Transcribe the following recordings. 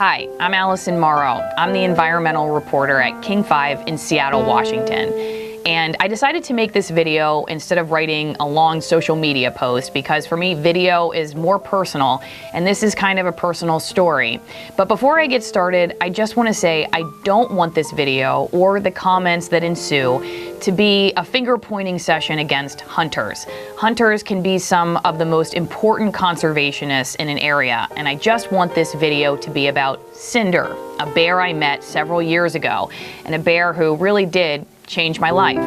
Hi, I'm Allison Morrow. I'm the environmental reporter at King 5 in Seattle, Washington. And I decided to make this video instead of writing a long social media post because for me, video is more personal, and this is kind of a personal story. But before I get started, I just want to say I don't want this video or the comments that ensue to be a finger-pointing session against hunters. Hunters can be some of the most important conservationists in an area, and I just want this video to be about Cinder, a bear I met several years ago, and a bear who really did change my life.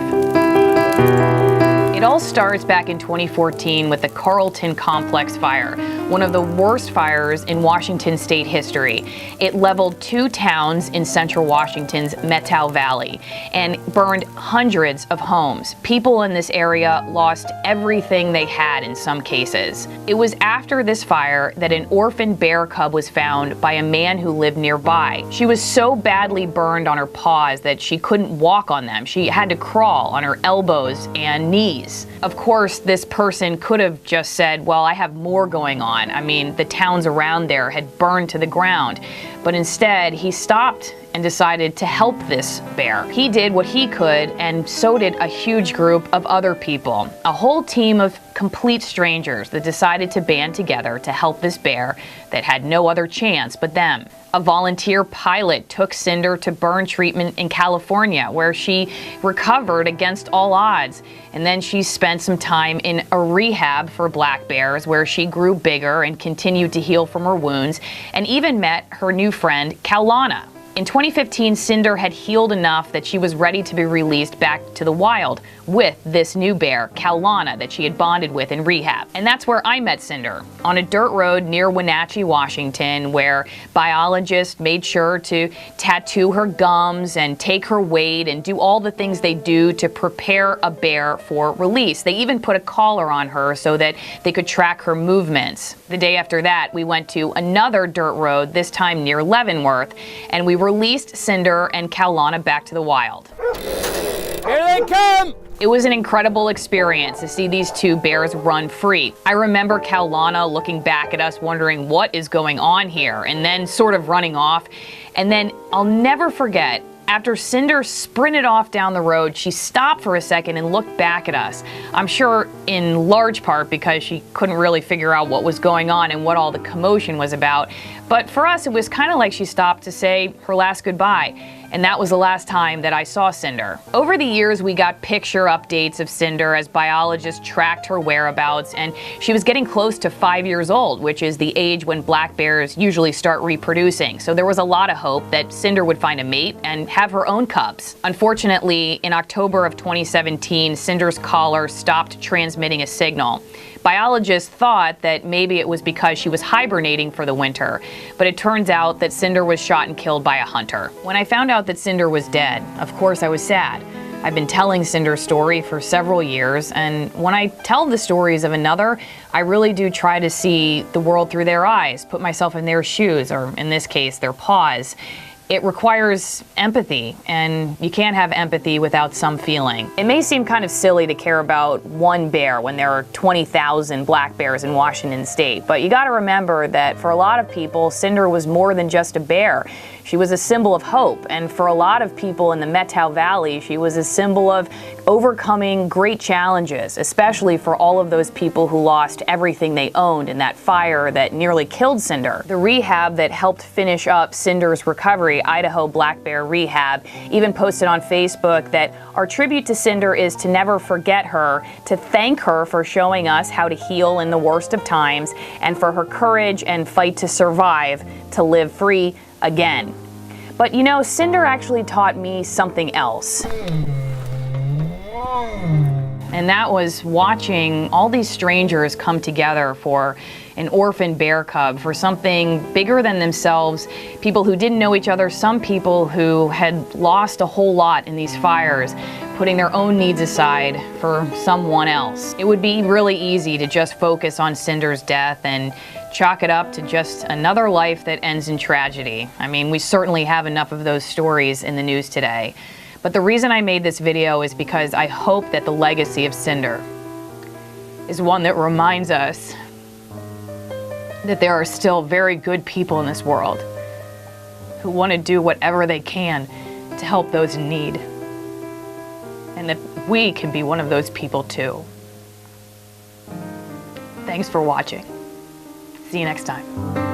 It all starts back in 2014 with the Carlton Complex fire, one of the worst fires in Washington state history. It leveled 2 towns in central Washington's Methow Valley and burned hundreds of homes. People in this area lost everything they had in some cases. It was after this fire that an orphaned bear cub was found by a man who lived nearby. She was so badly burned on her paws that she couldn't walk on them. She had to crawl on her elbows and knees. Of course, this person could have just said, well, I have more going on. I mean, the towns around there had burned to the ground. But instead, he stopped and decided to help this bear. He did what he could, and so did a huge group of other people. A whole team of complete strangers that decided to band together to help this bear that had no other chance but them. A volunteer pilot took Cinder to burn treatment in California, where she recovered against all odds. And then she spent some time in a rehab for black bears, where she grew bigger and continued to heal from her wounds, and even met her new friend, Kaulana. In 2015, Cinder had healed enough that she was ready to be released back to the wild with this new bear, Kaulana, that she had bonded with in rehab. And that's where I met Cinder, on a dirt road near Wenatchee, Washington, where biologists made sure to tattoo her gums and take her weight and do all the things they do to prepare a bear for release. They even put a collar on her so that they could track her movements. The day after that, we went to another dirt road, this time near Leavenworth, and we released Cinder and Kaulana back to the wild. Here they come! It was an incredible experience to see these 2 bears run free. I remember Kaulana looking back at us wondering what is going on here, and then sort of running off. And then I'll never forget, after Cinder sprinted off down the road, she stopped for a second and looked back at us. I'm sure in large part because she couldn't really figure out what was going on and what all the commotion was about. But for us, it was kind of like she stopped to say her last goodbye. And that was the last time that I saw Cinder. Over the years, we got picture updates of Cinder as biologists tracked her whereabouts, and she was getting close to 5 years old, which is the age when black bears usually start reproducing. So there was a lot of hope that Cinder would find a mate and have her own cubs. Unfortunately, in October of 2017, Cinder's collar stopped transmitting a signal. Biologists thought that maybe it was because she was hibernating for the winter, but it turns out that Cinder was shot and killed by a hunter. When I found out that Cinder was dead, of course I was sad. I've been telling Cinder's story for several years, and when I tell the stories of another, I really do try to see the world through their eyes, put myself in their shoes, or in this case, their paws. It requires empathy, and you can't have empathy without some feeling. It may seem kind of silly to care about one bear when there are 20,000 black bears in Washington state, but you gotta remember that for a lot of people, Cinder was more than just a bear. She was a symbol of hope, and for a lot of people in the Methow Valley, she was a symbol of overcoming great challenges, especially for all of those people who lost everything they owned in that fire that nearly killed Cinder. The rehab that helped finish up Cinder's recovery, Idaho Black Bear Rehab, even posted on Facebook that our tribute to Cinder is to never forget her, to thank her for showing us how to heal in the worst of times, and for her courage and fight to survive, to live free again. But you know, Cinder actually taught me something else. And that was watching all these strangers come together for an orphan bear cub, for something bigger than themselves, people who didn't know each other, some people who had lost a whole lot in these fires, putting their own needs aside for someone else. It would be really easy to just focus on Cinder's death and chalk it up to just another life that ends in tragedy. I mean, we certainly have enough of those stories in the news today. But the reason I made this video is because I hope that the legacy of Cinder is one that reminds us that there are still very good people in this world who want to do whatever they can to help those in need. And that we can be one of those people too. Thanks for watching. See you next time.